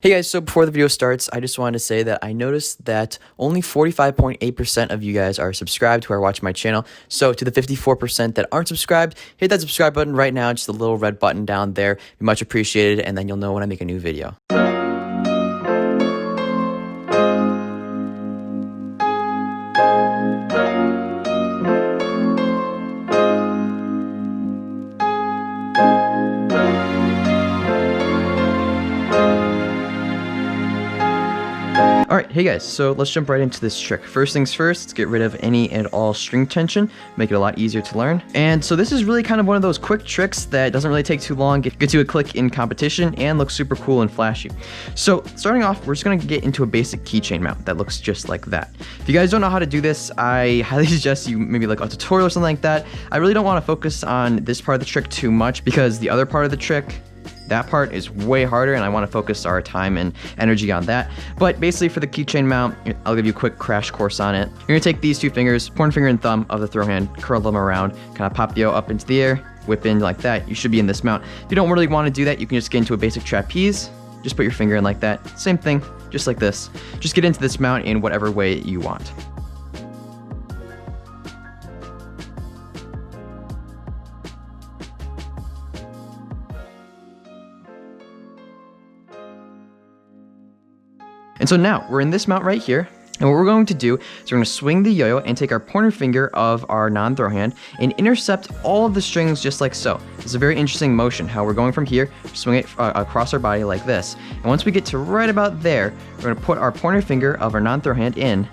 Hey guys, so before the video starts, I just wanted to say that I noticed that only 45.8% of you guys are subscribed who are watching my channel. So to the 54% that aren't subscribed, hit that subscribe button right now, just a little red button down there. Be much appreciated, and then you'll know when I make a new video. Alright, hey guys, so let's jump right into this trick. First things first, let's get rid of any and all string tension, make it a lot easier to learn. And so this is really kind of one of those quick tricks that doesn't really take too long, gets you a click in competition, and looks super cool and flashy. So starting off, we're just going to get into a basic keychain mount that looks just like that. If you guys don't know how to do this, I highly suggest you maybe like a tutorial or something like that. I really don't want to focus on this part of the trick too much because the other part of the trick, that part is way harder, and I want to focus our time and energy on that. But basically for the keychain mount, I'll give you a quick crash course on it. You're going to take these two fingers, pointer finger and thumb of the throw hand, curl them around, kind of pop the O up into the air, whip in like that. You should be in this mount. If you don't really want to do that, you can just get into a basic trapeze. Just put your finger in like that. Same thing, just like this. Just get into this mount in whatever way you want. And so now we're in this mount right here, and what we're going to do is we're going to swing the yo-yo and take our pointer finger of our non-throw hand and intercept all of the strings just like so. It's a very interesting motion, how we're going from here, swing it across our body like this. And once we get to right about there, we're going to put our pointer finger of our non-throw hand in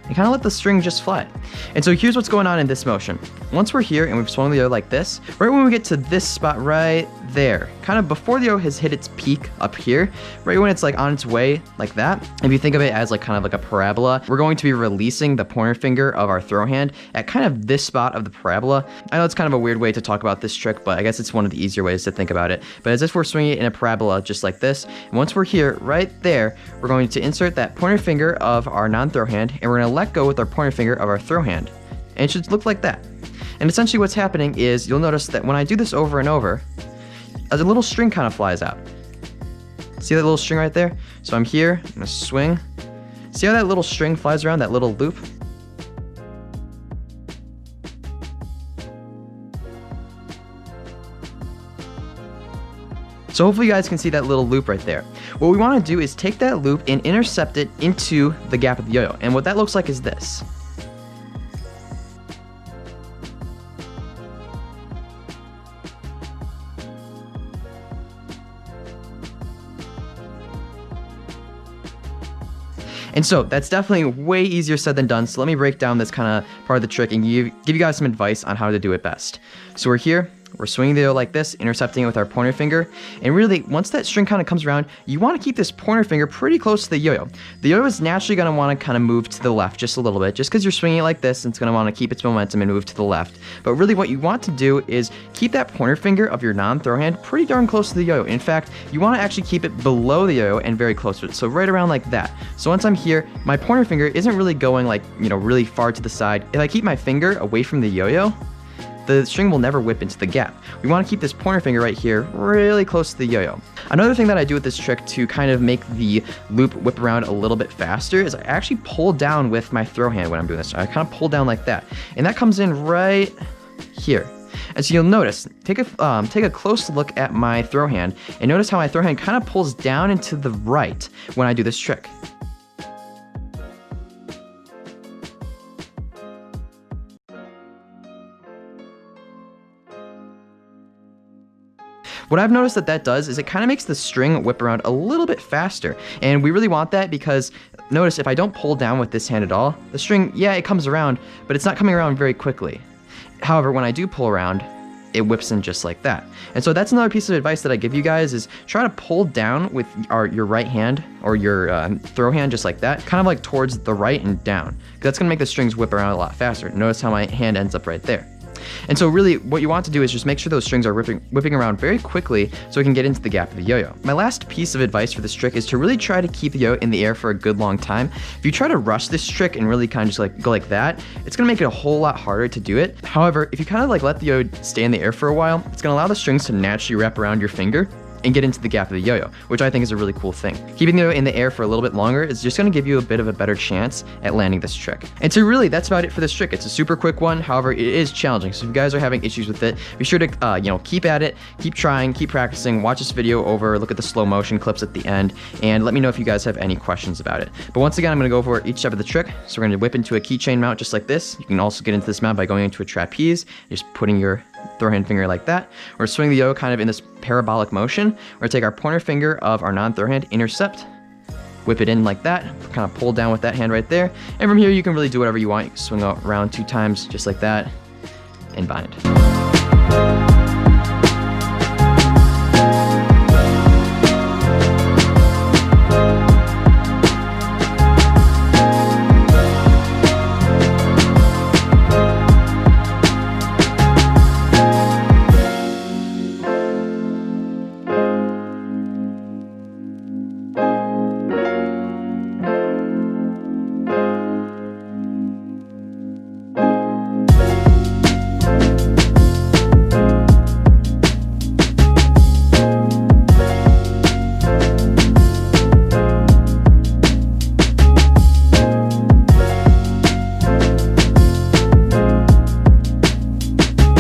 and kind of let the string just fly. And so here's what's going on in this motion. Once we're here and we've swung the yo like this, right when we get to this spot right there, kind of before the yo has hit its peak up here, right when it's like on its way like that, if you think of it as like kind of like a parabola, we're going to be releasing the pointer finger of our throw hand at kind of this spot of the parabola. I know it's kind of a weird way to talk about this trick, but I guess it's one of the easier ways to think about it. But as if we're swinging it in a parabola just like this, and once we're here right there, we're going to insert that pointer finger of our non-throw hand, and we're going to let go with our pointer finger of our throw hand. And it should look like that. And essentially what's happening is you'll notice that when I do this over and over, a little string kind of flies out. See that little string right there? So I'm here, I'm gonna swing. See how that little string flies around, that little loop? So hopefully you guys can see that little loop right there. What we want to do is take that loop and intercept it into the gap of the yo-yo. And what that looks like is this. And so that's definitely way easier said than done. So let me break down this kind of part of the trick and give you guys some advice on how to do it best. So we're here. We're swinging the yo like this, intercepting it with our pointer finger. And really, once that string kind of comes around, you want to keep this pointer finger pretty close to the yo-yo. The yo-yo is naturally going to want to kind of move to the left just a little bit. Just because you're swinging it like this, it's going to want to keep its momentum and move to the left. But really what you want to do is keep that pointer finger of your non-throw hand pretty darn close to the yo-yo. In fact, you want to actually keep it below the yo-yo and very close to it. So right around like that. So once I'm here, my pointer finger isn't really going like, really far to the side. If I keep my finger away from the yo-yo, the string will never whip into the gap. We want to keep this pointer finger right here really close to the yo-yo. Another thing that I do with this trick to kind of make the loop whip around a little bit faster is I actually pull down with my throw hand when I'm doing this. I kind of pull down like that. And that comes in right here. And so you'll notice, take a close look at my throw hand and notice how my throw hand kind of pulls down into the right when I do this trick. What I've noticed that does is it kind of makes the string whip around a little bit faster. And we really want that because notice if I don't pull down with this hand at all, the string, yeah, it comes around, but it's not coming around very quickly. However, when I do pull around, it whips in just like that. And so that's another piece of advice that I give you guys is try to pull down with your right hand or your throw hand just like that, kind of like towards the right and down. That's gonna make the strings whip around a lot faster. Notice how my hand ends up right there. And so really what you want to do is just make sure those strings are whipping around very quickly so it can get into the gap of the yo-yo. My last piece of advice for this trick is to really try to keep the yo-yo in the air for a good long time. If you try to rush this trick and really kind of just like go like that, it's gonna make it a whole lot harder to do it. However, if you kind of like let the yo-yo stay in the air for a while, it's gonna allow the strings to naturally wrap around your finger and get into the gap of the yo-yo, which I think is a really cool thing. Keeping the yo-yo in the air for a little bit longer is just gonna give you a bit of a better chance at landing this trick. And so really, that's about it for this trick. It's a super quick one. However, it is challenging. So if you guys are having issues with it, be sure to, keep at it, keep trying, keep practicing, watch this video over, look at the slow motion clips at the end, and let me know if you guys have any questions about it. But once again, I'm gonna go over each step of the trick. So we're gonna whip into a keychain mount just like this. You can also get into this mount by going into a trapeze, just putting your throw hand finger like that. We're swing the yo-yo kind of in this parabolic motion. We're gonna take our pointer finger of our non-throw hand, intercept, whip it in like that, kind of pull down with that hand right there. And from here, you can really do whatever you want. You can swing around 2 times just like that and bind.